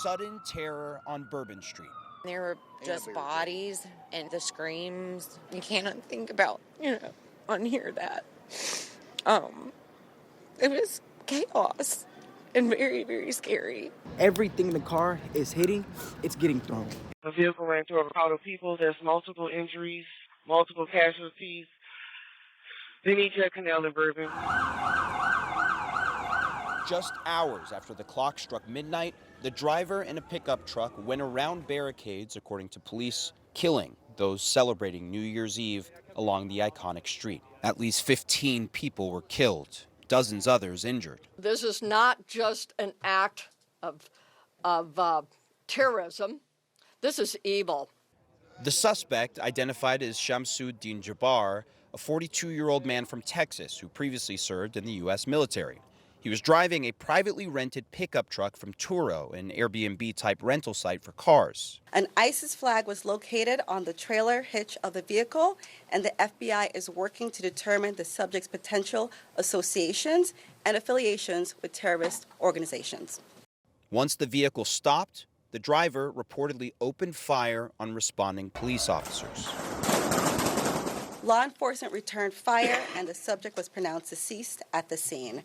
sudden terror on Bourbon Street. There were just bodies and the screams. You cannot think about, unhear that. It was chaos and very, very scary. Everything in the car is hitting, it's getting thrown. The vehicle ran through a crowd of people. There's multiple injuries, multiple casualties. Benicia Canal in Bourbon. Just hours after the clock struck midnight, the driver in a pickup truck went around barricades, according to police, killing those celebrating New Year's Eve along the iconic street. At least 15 people were killed, dozens others injured. This is not just an act of terrorism. This is evil. The suspect, identified as Shamsuddin Jabbar, a 42-year-old man from Texas who previously served in the U.S. military. He was driving a privately rented pickup truck from Turo, an Airbnb-type rental site for cars. An ISIS flag was located on the trailer hitch of the vehicle, and the FBI is working to determine the subject's potential associations and affiliations with terrorist organizations. Once the vehicle stopped, the driver reportedly opened fire on responding police officers. Law enforcement returned fire, and the subject was pronounced deceased at the scene.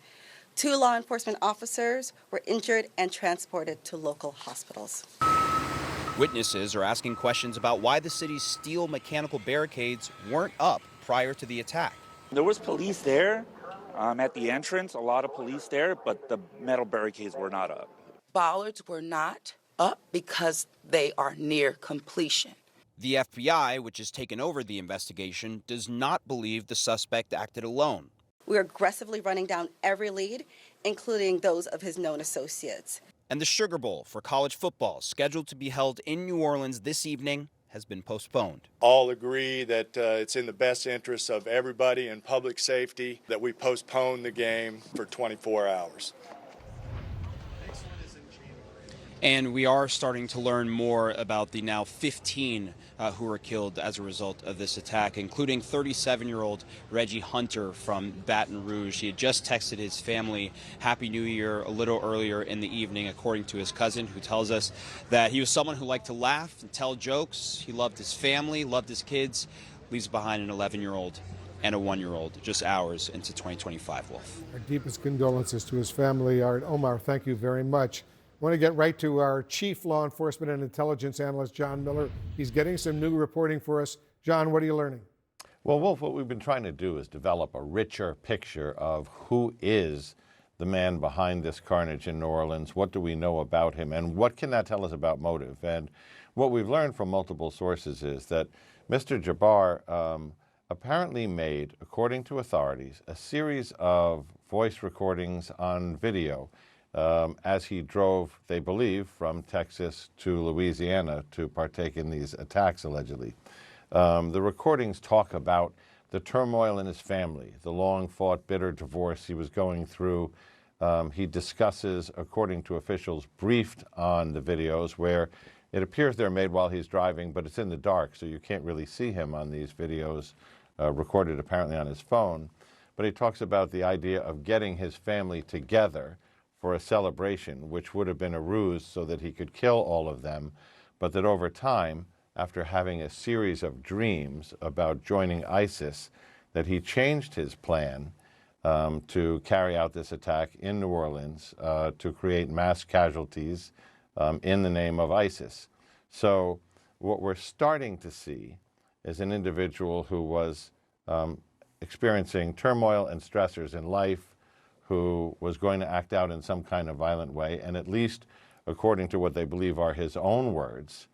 2 law enforcement officers were injured and transported to local hospitals. Witnesses are asking questions about why the city's steel mechanical barricades weren't up prior to the attack. There was police there at the entrance, a lot of police there, but the metal barricades were not up. Bollards were not up because they are near completion. The FBI, which has taken over the investigation, does not believe the suspect acted alone. We are aggressively running down every lead, including those of his known associates. And the Sugar Bowl for college football, scheduled to be held in New Orleans this evening, has been postponed. All agree that it's in the best interest of everybody and public safety that we postpone the game for 24 hours. And we are starting to learn more about the now 15 who were killed as a result of this attack, including 37-year-old Reggie Hunter from Baton Rouge. He had just texted his family Happy New Year a little earlier in the evening, according to his cousin, who tells us that he was someone who liked to laugh and tell jokes. He loved his family, loved his kids, leaves behind an 11-year-old and a 1-year-old just hours into 2025, Wolf. Our deepest condolences to his family. Art Omar, thank you very much. I want to get right to our chief law enforcement and intelligence analyst, John Miller. He's getting some new reporting for us. John, what are you learning? Well, Wolf, what we've been trying to do is develop a richer picture of who is the man behind this carnage in New Orleans. What do we know about him, and what can that tell us about motive? And what we've learned from multiple sources is that Mr. Jabbar apparently made, according to authorities, a series of voice recordings on video as he drove, they believe, from Texas to Louisiana to partake in these attacks, allegedly. The recordings talk about the turmoil in his family, the long-fought, bitter divorce he was going through. He discusses, according to officials briefed on the videos, where it appears they're made while he's driving, but it's in the dark, so you can't really see him on these videos, recorded apparently on his phone. But he talks about the idea of getting his family together for a celebration, which would have been a ruse so that he could kill all of them, but that over time, after having a series of dreams about joining ISIS, that he changed his plan to carry out this attack in New Orleans to create mass casualties in the name of ISIS. So what we're starting to see is an individual who was experiencing turmoil and stressors in life, who was going to act out in some kind of violent way, and at least, according to what they believe are his own words,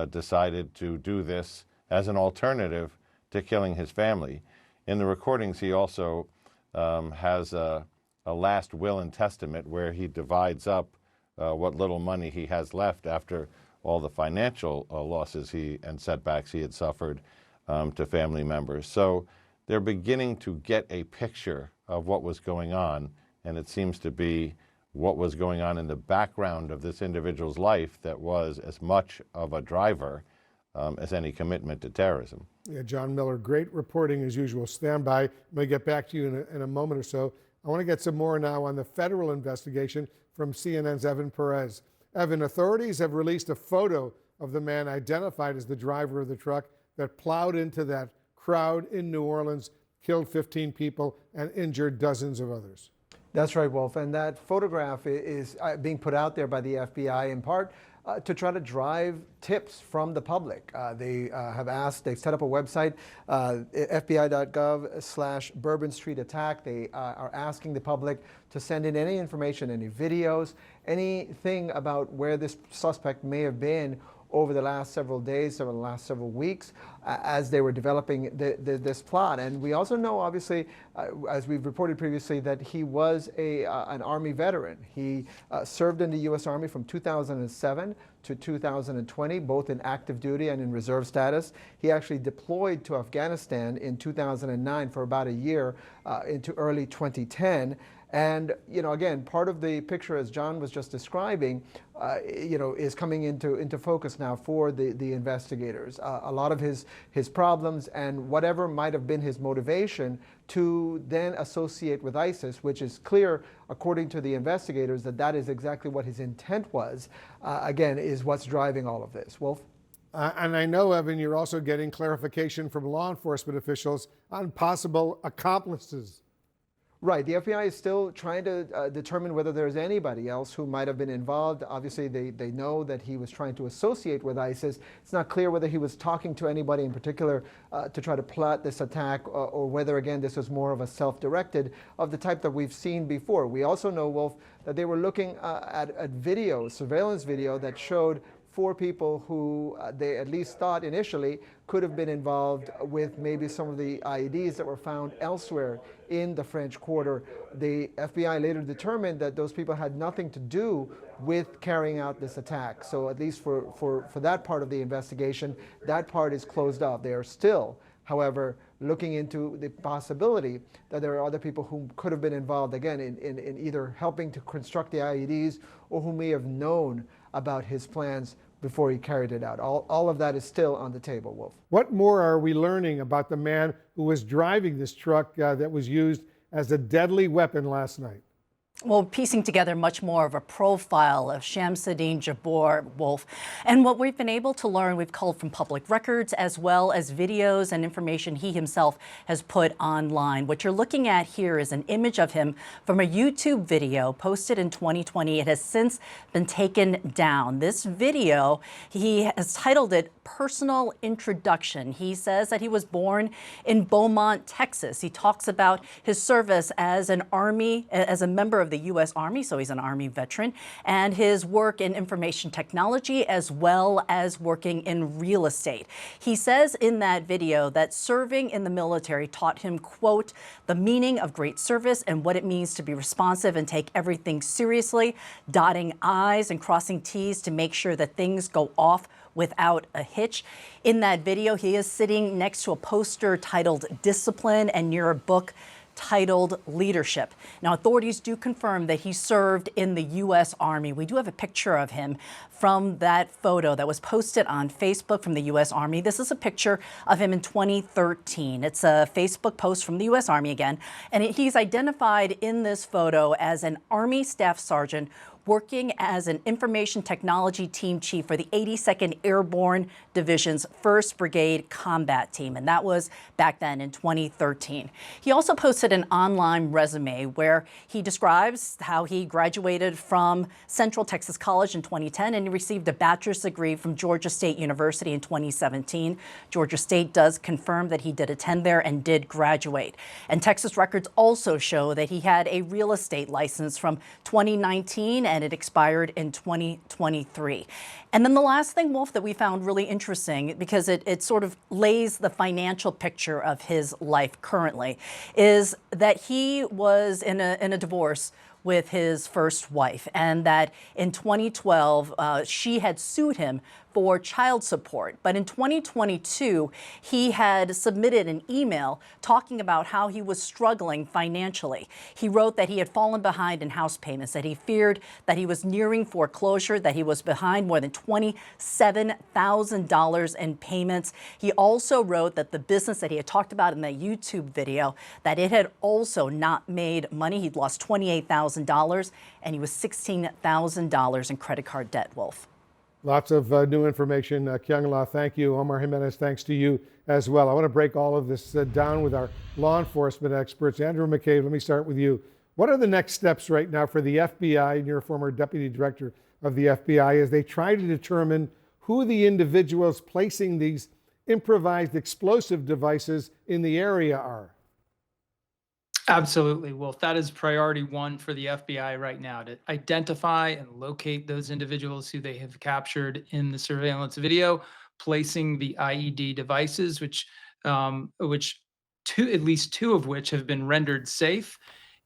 decided to do this as an alternative to killing his family. In the recordings, he also has a last will and testament where he divides up what little money he has left after all the financial losses and setbacks he had suffered to family members. So they're beginning to get a picture of what was going on, and it seems to be what was going on in the background of this individual's life that was as much of a driver as any commitment to terrorism. Yeah, John Miller, great reporting as usual. Stand by. I'm going to get back to you in a moment or so. I want to get some more now on the federal investigation from CNN's Evan Perez. Evan, authorities have released a photo of the man identified as the driver of the truck that plowed into that crowd in New Orleans, killed 15 people, and injured dozens of others. That's right, Wolf. And that photograph is being put out there by the FBI in part to try to drive tips from the public. They have asked, they've set up a website, fbi.gov/Bourbon Street attack. They are asking the public to send in any information, any videos, anything about where this suspect may have been over the last several days, over the last several weeks, as they were developing this plot. And we also know, obviously, as we've reported previously, that he was an Army veteran. He served in the U.S. Army from 2007 to 2020, both in active duty and in reserve status. He actually deployed to Afghanistan in 2009 for about a year into early 2010. And, again, part of the picture, as John was just describing, is coming into focus now for the investigators. A lot of his problems and whatever might have been his motivation to then associate with ISIS, which is clear, according to the investigators, that is exactly what his intent was, again, is what's driving all of this. Wolf? And I know, Evan, you're also getting clarification from law enforcement officials on possible accomplices. Right. The FBI is still trying to determine whether there's anybody else who might have been involved. Obviously, they know that he was trying to associate with ISIS. It's not clear whether he was talking to anybody in particular to try to plot this attack or whether, again, this was more of a self-directed of the type that we've seen before. We also know, Wolf, that they were looking at video, surveillance video, that showed 4 people who they at least thought initially could have been involved with maybe some of the IEDs that were found elsewhere in the French Quarter. The FBI later determined that those people had nothing to do with carrying out this attack. So at least for that part of the investigation, that part is closed off. They are still, however, looking into the possibility that there are other people who could have been involved, again, in either helping to construct the IEDs or who may have known about his plans before he carried it out. All of that is still on the table, Wolf. What more are we learning about the man who was driving this truck that was used as a deadly weapon last night? Well, piecing together much more of a profile of Shamsuddin Jabbour, Wolf. And what we've been able to learn, we've culled from public records as well as videos and information he himself has put online. What you're looking at here is an image of him from a YouTube video posted in 2020. It has since been taken down. This video, he has titled it Personal Introduction. He says that he was born in Beaumont, Texas. He talks about his service as a member of the U.S. Army, so he's an Army veteran, and his work in information technology as well as working in real estate. He says in that video that serving in the military taught him, quote, the meaning of great service and what it means to be responsive and take everything seriously, dotting I's and crossing T's to make sure that things go off without a hitch. In that video, he is sitting next to a poster titled Discipline and near a book titled Leadership. Now, authorities do confirm that he served in the U.S. Army. We do have a picture of him from that photo that was posted on Facebook from the U.S. Army. This is a picture of him in 2013. It's a Facebook post from the U.S. Army again, and he's identified in this photo as an Army Staff Sergeant working as an information technology team chief for the 82nd Airborne Division's 1st Brigade Combat Team, and that was back then in 2013. He also posted an online resume where he describes how he graduated from Central Texas College in 2010 and he received a bachelor's degree from Georgia State University in 2017. Georgia State does confirm that he did attend there and did graduate. And Texas records also show that he had a real estate license from 2019 and it expired in 2023. And then the last thing, Wolf, that we found really interesting, because it sort of lays the financial picture of his life currently, is that he was in a divorce with his first wife, and that in 2012, she had sued him for child support. But in 2022, he had submitted an email talking about how he was struggling financially. He wrote that he had fallen behind in house payments, that he feared that he was nearing foreclosure, that he was behind more than $27,000 in payments. He also wrote that the business that he had talked about in the YouTube video, that it had also not made money. He'd lost $28,000 and he was $16,000 in credit card debt, Wolf. Lots of new information. Kyung-La, thank you. Omar Jimenez, thanks to you as well. I want to break all of this down with our law enforcement experts. Andrew McCabe, let me start with you. What are the next steps right now for the FBI, and you're a former deputy director of the FBI, as they try to determine who the individuals placing these improvised explosive devices in the area are? Absolutely, Wolf. That is priority one for the FBI right now, to identify and locate those individuals who they have captured in the surveillance video, placing the IED devices, which at least two of which have been rendered safe,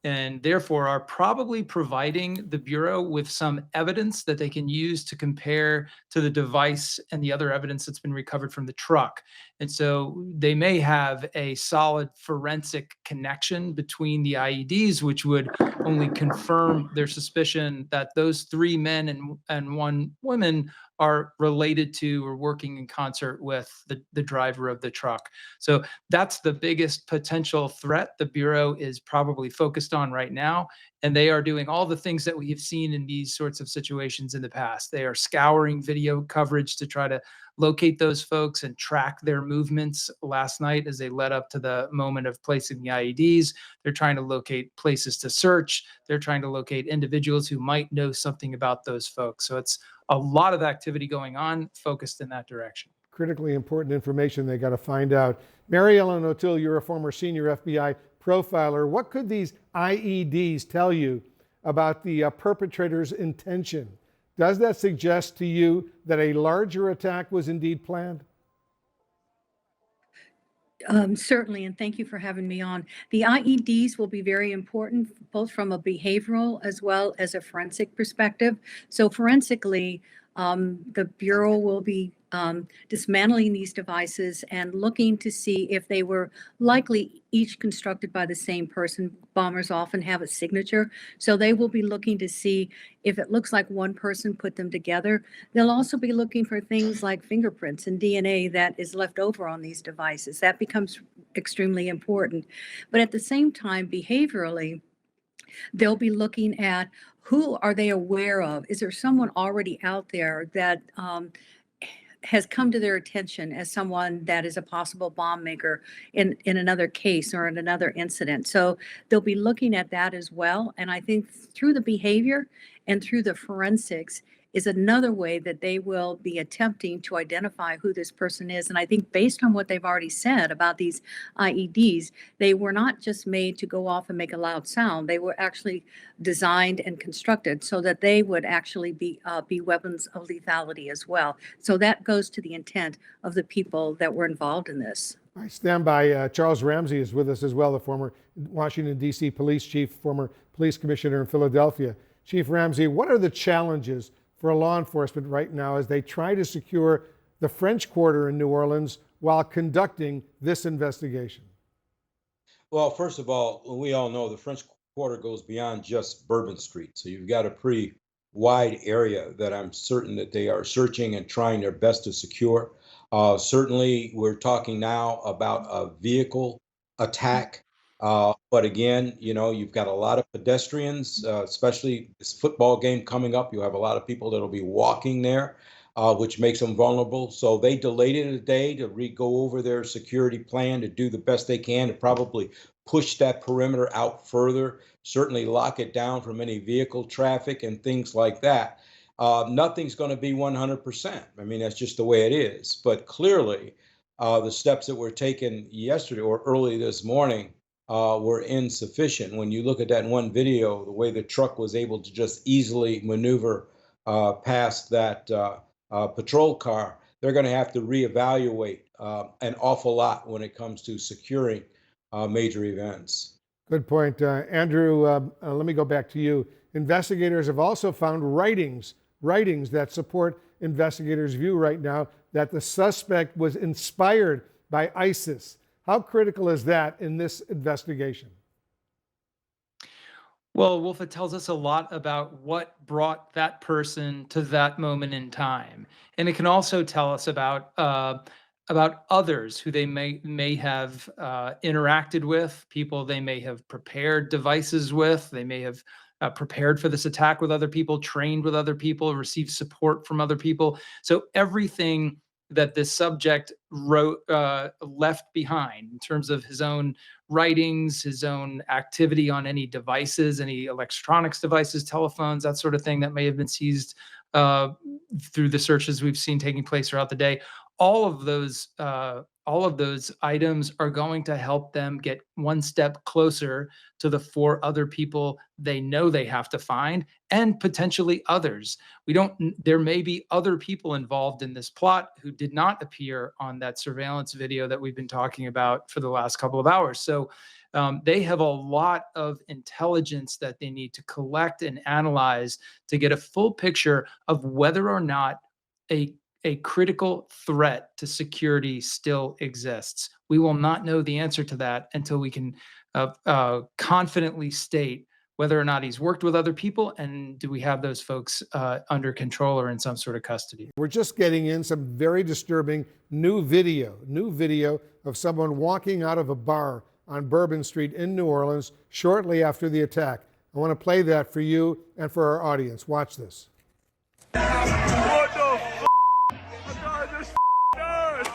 and therefore are probably providing the Bureau with some evidence that they can use to compare to the device and the other evidence that's been recovered from the truck. And so they may have a solid forensic connection between the IEDs, which would only confirm their suspicion that those three men and one woman are related to or working in concert with the driver of the truck. So that's the biggest potential threat the Bureau is probably focused on right now. And they are doing all the things that we have seen in these sorts of situations in the past. They are scouring video coverage to try to locate those folks and track their movements last night as they led up to the moment of placing the IEDs. They're trying to locate places to search. They're trying to locate individuals who might know something about those folks. So it's a lot of activity going on focused in that direction. Critically important information they got to find out. Mary Ellen O'Toole, you're a former senior FBI profiler. What could these IEDs tell you about the perpetrator's intention? Does that suggest to you that a larger attack was indeed planned? Certainly, and thank you for having me on. The IEDs will be very important, both from a behavioral as well as a forensic perspective. So forensically, the Bureau will be dismantling these devices and looking to see if they were likely each constructed by the same person. Bombers often have a signature, so they will be looking to see if it looks like one person put them together. They'll also be looking for things like fingerprints and DNA that is left over on these devices. That becomes extremely important. But at the same time, behaviorally, they'll be looking at who are they aware of? Is there someone already out there that has come to their attention as someone that is a possible bomb maker in another case or in another incident? So they'll be looking at that as well. And I think through the behavior and through the forensics is another way that they will be attempting to identify who this person is. And I think based on what they've already said about these IEDs, they were not just made to go off and make a loud sound. They were actually designed and constructed so that they would actually be weapons of lethality as well. So that goes to the intent of the people that were involved in this. I stand by. Charles Ramsey is with us as well, the former Washington, D.C. police chief, former police commissioner in Philadelphia. Chief Ramsey, what are the challenges for law enforcement right now as they try to secure the French Quarter in New Orleans while conducting this investigation? Well, first of all, we all know the French Quarter goes beyond just Bourbon Street. So you've got a pretty wide area that I'm certain that they are searching and trying their best to secure. Certainly, we're talking now about a vehicle attack. But again, you know, you've got a lot of pedestrians, especially this football game coming up. You have a lot of people that'll be walking there, which makes them vulnerable. So they delayed it a day to go over their security plan, to do the best they can to probably push that perimeter out further, certainly lock it down from any vehicle traffic and things like that. Nothing's going to be 100%. I mean, that's just the way it is. But clearly, the steps that were taken yesterday or early this morning were insufficient. When you look at that one video, the way the truck was able to just easily maneuver past that patrol car, they're going to have to reevaluate an awful lot when it comes to securing major events. Good point. Andrew, let me go back to you. Investigators have also found writings that support investigators' view right now that the suspect was inspired by ISIS. How critical is that in this investigation? Well, Wolf, it tells us a lot about what brought that person to that moment in time, and it can also tell us about others who they may have interacted with, people they may have prepared devices with, they may have prepared for this attack with other people, trained with other people, received support from other people. So everything that this subject wrote left behind in terms of his own writings, his own activity on any devices, any electronics devices, telephones, that sort of thing that may have been seized through the searches we've seen taking place throughout the day. All of those items are going to help them get one step closer to the 4 other people they know they have to find, and potentially others. There may be other people involved in this plot who did not appear on that surveillance video that we've been talking about for the last couple of hours. So they have a lot of intelligence that they need to collect and analyze to get a full picture of whether or not a critical threat to security still exists. We will not know the answer to that until we can confidently state whether or not he's worked with other people, and do we have those folks under control or in some sort of custody. We're just getting in some very disturbing new video of someone walking out of a bar on Bourbon Street in New Orleans shortly after the attack. I want to play that for you and for our audience. Watch this. What the f***? This does.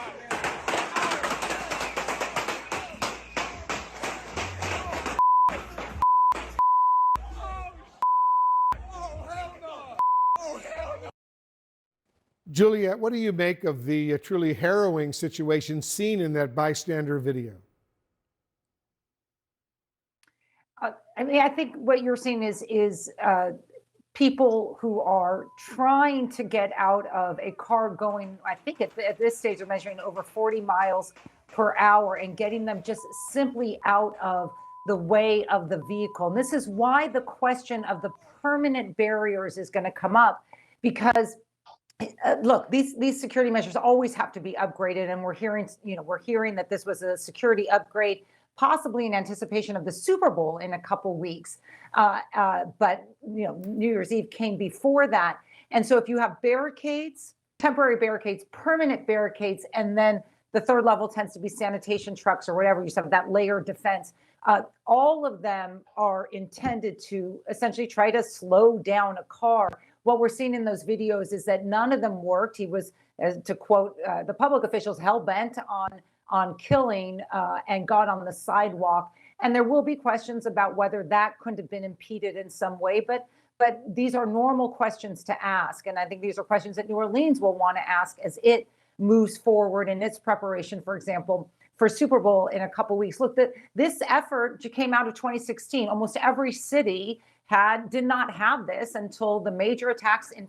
Juliet, what do you make of the truly harrowing situation seen in that bystander video? I mean, I think what you're seeing is people who are trying to get out of a car going, I think at this stage they're measuring over 40 miles per hour, and getting them just simply out of the way of the vehicle. And this is why the question of the permanent barriers is going to come up, because look, these security measures always have to be upgraded, and we're hearing that this was a security upgrade, possibly in anticipation of the Super Bowl in a couple weeks. But New Year's Eve came before that, and so if you have barricades, temporary barricades, permanent barricades, and then the third level tends to be sanitation trucks or whatever, you have that layered defense. All of them are intended to essentially try to slow down a car. What we're seeing in those videos is that none of them worked. He was, to quote the public officials, hell-bent on killing and got on the sidewalk. And there will be questions about whether that couldn't have been impeded in some way. But these are normal questions to ask. And I think these are questions that New Orleans will want to ask as it moves forward in its preparation, for example, for Super Bowl in a couple weeks. Look, this effort came out of 2016. Almost every city did not have this until the major attacks in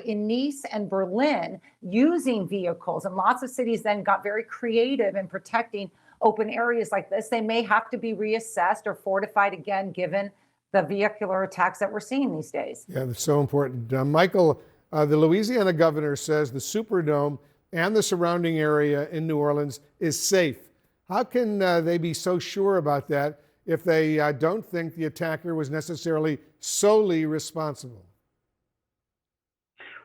in Nice and Berlin, using vehicles. And lots of cities then got very creative in protecting open areas like this. They may have to be reassessed or fortified again, given the vehicular attacks that we're seeing these days. Yeah, that's so important. Michael, the Louisiana governor says the Superdome and the surrounding area in New Orleans is safe. How can they be so sure about that if they don't think the attacker was necessarily solely responsible?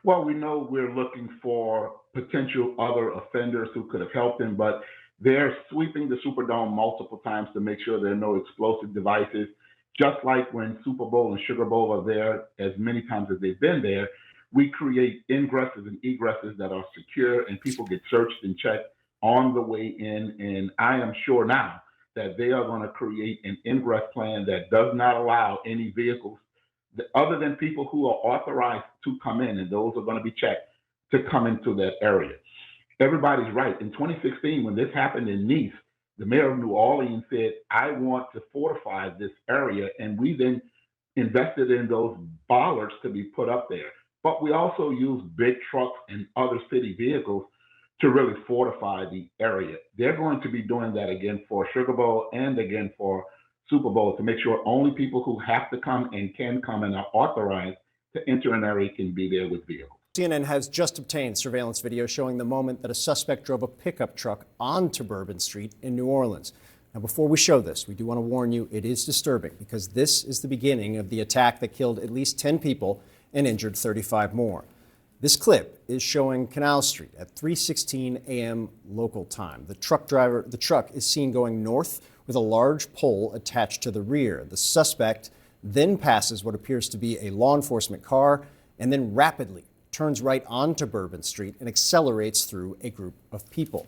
Well, we know we're looking for potential other offenders who could have helped him, but they're sweeping the Superdome multiple times to make sure there are no explosive devices. Just like when Super Bowl and Sugar Bowl are there as many times as they've been there, we create ingresses and egresses that are secure, and people get searched and checked on the way in. And I am sure now that they are going to create an ingress plan that does not allow any vehicles other than people who are authorized to come in, and those are going to be checked, to come into that area. Everybody's right. In 2016, when this happened in Nice, the mayor of New Orleans said, I want to fortify this area, and we then invested in those bollards to be put up there. But we also use big trucks and other city vehicles to really fortify the area. They're going to be doing that again for Sugar Bowl and again for Super Bowl to make sure only people who have to come and can come and are authorized to enter an area can be there with vehicles. CNN has just obtained surveillance video showing the moment that a suspect drove a pickup truck onto Bourbon Street in New Orleans. Now, before we show this, we do want to warn you, it is disturbing because this is the beginning of the attack that killed at least 10 people and injured 35 more. This clip is showing Canal Street at 3:16 a.m. local time. The truck is seen going north with a large pole attached to the rear. The suspect then passes what appears to be a law enforcement car and then rapidly turns right onto Bourbon Street and accelerates through a group of people.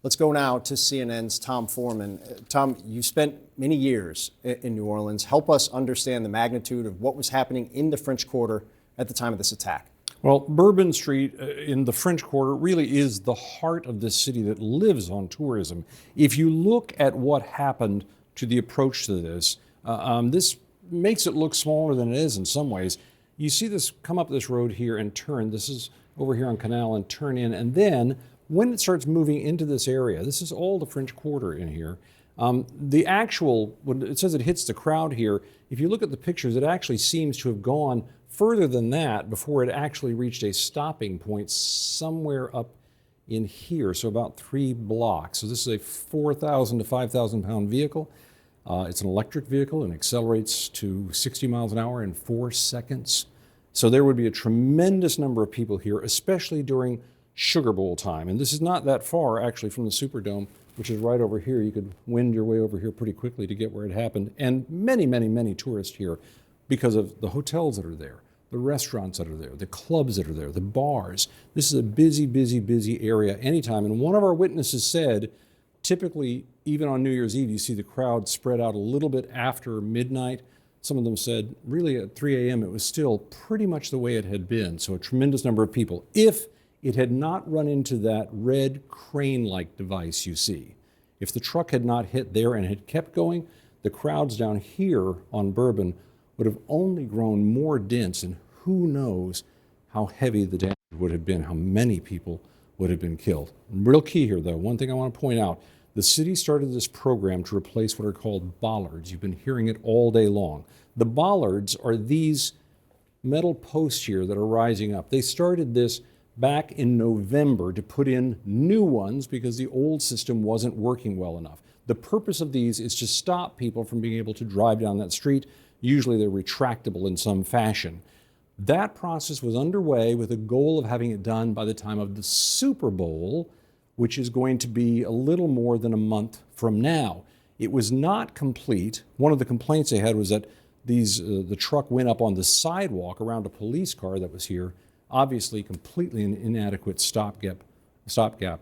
Let's go now to CNN's Tom Foreman. Tom, you spent many years in New Orleans. Help us understand the magnitude of what was happening in the French Quarter at the time of this attack. Well, Bourbon Street in the French Quarter really is the heart of this city that lives on tourism. If you look at what happened to the approach to this, this makes it look smaller than it is in some ways. You see this come up this road here and turn. This is over here on Canal and turn in. And then when it starts moving into this area, this is all the French Quarter in here. The actual, when it says it hits the crowd here, if you look at the pictures, it actually seems to have gone further than that before it actually reached a stopping point somewhere up in here, so about 3 blocks. So this is a 4,000 to 5,000 pound vehicle. It's an electric vehicle and accelerates to 60 miles an hour in 4 seconds. So there would be a tremendous number of people here, especially during Sugar Bowl time. And this is not that far, actually, from the Superdome, which is right over here. You could wind your way over here pretty quickly to get where it happened. And many, many, many tourists here because of the hotels that are there, the restaurants that are there, the clubs that are there, the bars. This is a busy, busy, busy area anytime. And one of our witnesses said, typically, even on New Year's Eve, you see the crowd spread out a little bit after midnight. Some of them said, really at 3 a.m., it was still pretty much the way it had been. So a tremendous number of people. If it had not run into that red crane-like device you see, if the truck had not hit there and had kept going, the crowds down here on Bourbon would have only grown more dense, and who knows how heavy the damage would have been, how many people would have been killed. Real key here, though, one thing I want to point out, the city started this program to replace what are called bollards. You've been hearing it all day long. The bollards are these metal posts here that are rising up. They started this back in November to put in new ones because the old system wasn't working well enough. The purpose of these is to stop people from being able to drive down that street. Usually they're retractable in some fashion. That process was underway with a goal of having it done by the time of the Super Bowl, which is going to be a little more than a month from now. It was not complete. One of the complaints they had was that the truck went up on the sidewalk around a police car that was here, obviously completely an inadequate stopgap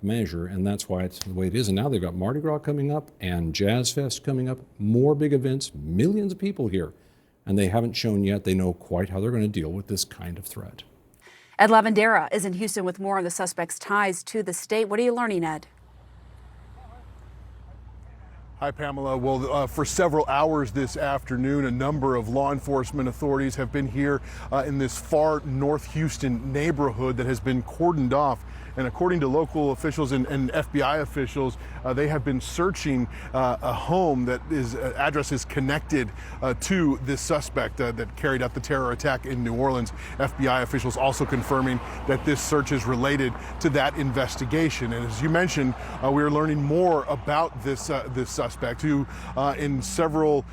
measure, and that's why it's the way it is. And now they've got Mardi Gras coming up and Jazz Fest coming up, more big events, millions of people here, and they haven't shown yet they know quite how they're going to deal with this kind of threat. Ed Lavandera is in Houston with more on the suspect's ties to the state. What are you learning, Ed? Hi, Pamela. Well, for several hours this afternoon, a number of law enforcement authorities have been here in this far North Houston neighborhood that has been cordoned off. And according to local officials and FBI officials, they have been searching a home that address is connected to this suspect that carried out the terror attack in New Orleans. FBI officials also confirming that this search is related to that investigation. And as you mentioned, we are learning more about this suspect, who in several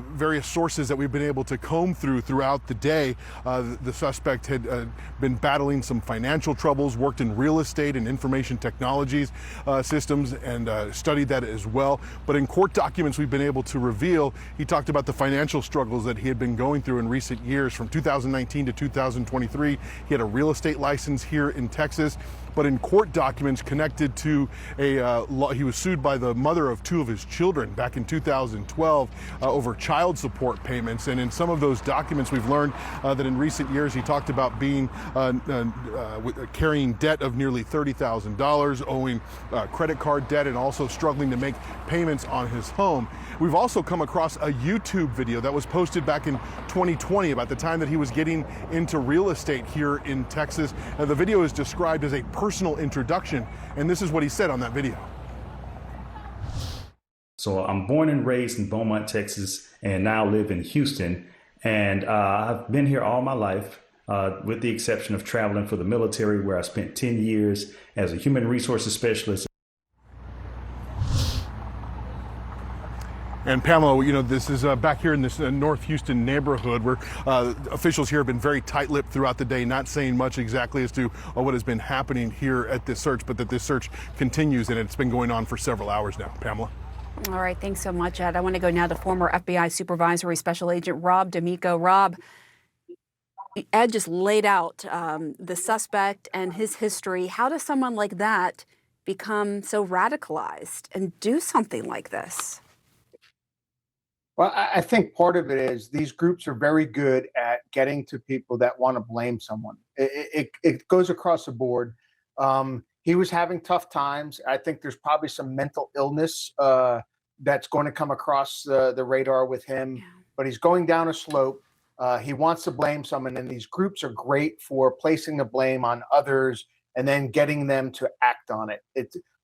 various sources that we've been able to comb throughout the day, the suspect had been battling some financial troubles, worked in real estate and information technologies systems, and studied that as well. But in court documents we've been able to reveal, he talked about the financial struggles that he had been going through in recent years. From 2019 to 2023, he had a real estate license here in Texas. But in court documents connected to he was sued by the mother of 2 of his children back in 2012 over child support payments. And in some of those documents, we've learned that in recent years, he talked about being carrying debt of nearly $30,000, owing credit card debt, and also struggling to make payments on his home. We've also come across a YouTube video that was posted back in 2020 about the time that he was getting into real estate here in Texas. The video is described as a personal introduction, and this is what he said on that video. So I'm born and raised in Beaumont, Texas, and now live in Houston. And I've been here all my life. with the exception of traveling for the military, where I spent 10 years as a human resources specialist. And Pamela, you know, this is back here in this North Houston neighborhood where officials here have been very tight-lipped throughout the day, not saying much exactly as to what has been happening here at this search, but that this search continues and it's been going on for several hours now. Pamela? All right, thanks so much, Ed. I want to go now to former FBI Supervisory Special Agent Rob D'Amico. Rob, Ed just laid out the suspect and his history. How does someone like that become so radicalized and do something like this? Well, I think part of it is these groups are very good at getting to people that want to blame someone. It goes across the board. He was having tough times. I think there's probably some mental illness that's going to come across the radar with him, but he's going down a slope. He wants to blame someone, and these groups are great for placing the blame on others and then getting them to act on it.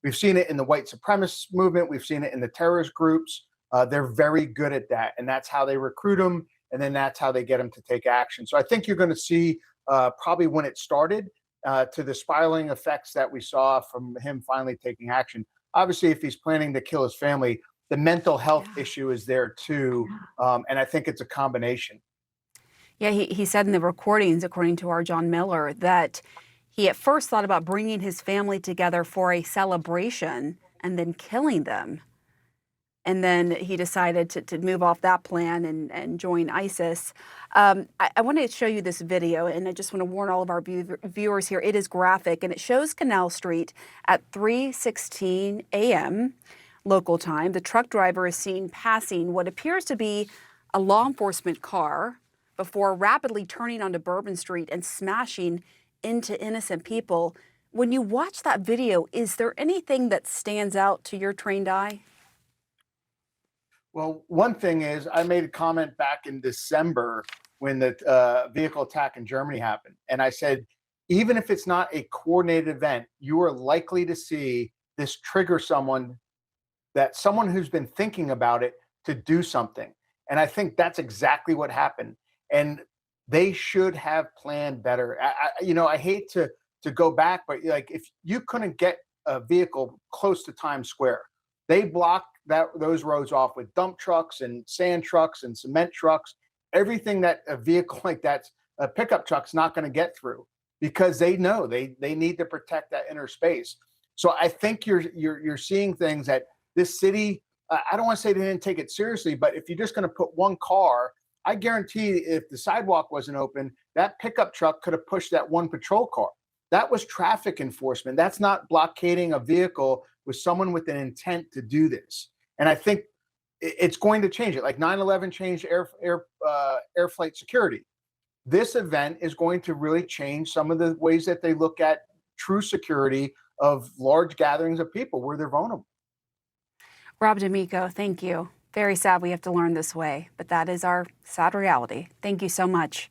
We've seen it in the white supremacist movement. We've seen it in the terrorist groups. They're very good at that, and that's how they recruit them, and then that's how they get them to take action. So I think you're going to see probably when it started to the spiraling effects that we saw from him finally taking action. Obviously, if he's planning to kill his family, the mental health issue is there too, and I think it's a combination. Yeah, he said in the recordings, according to our John Miller, that he at first thought about bringing his family together for a celebration and then killing them. And then he decided to move off that plan and join ISIS. I want to show you this video, and I just want to warn all of our viewers here. It is graphic, and it shows Canal Street at 3:16 a.m. local time. The truck driver is seen passing what appears to be a law enforcement car before rapidly turning onto Bourbon Street and smashing into innocent people. When you watch that video, is there anything that stands out to your trained eye? Well, one thing is I made a comment back in December when the vehicle attack in Germany happened. And I said, even if it's not a coordinated event, you are likely to see this trigger someone who's been thinking about it to do something. And I think that's exactly what happened. And they should have planned better. I hate to go back, but like if you couldn't get a vehicle close to Times Square, they blocked those roads off with dump trucks and sand trucks and cement trucks, everything that a vehicle like that's a pickup truck's not going to get through, because they know they need to protect that inner space. So I think you're seeing things that this city, I don't want to say they didn't take it seriously, but if you're just going to put one car, I guarantee if the sidewalk wasn't open, that pickup truck could have pushed that one patrol car. That was traffic enforcement. That's not blockading a vehicle with someone with an intent to do this. And I think it's going to change it. Like 9/11 changed air flight security. This event is going to really change some of the ways that they look at true security of large gatherings of people where they're vulnerable. Rob D'Amico, thank you. Very sad we have to learn this way, but that is our sad reality. Thank you so much.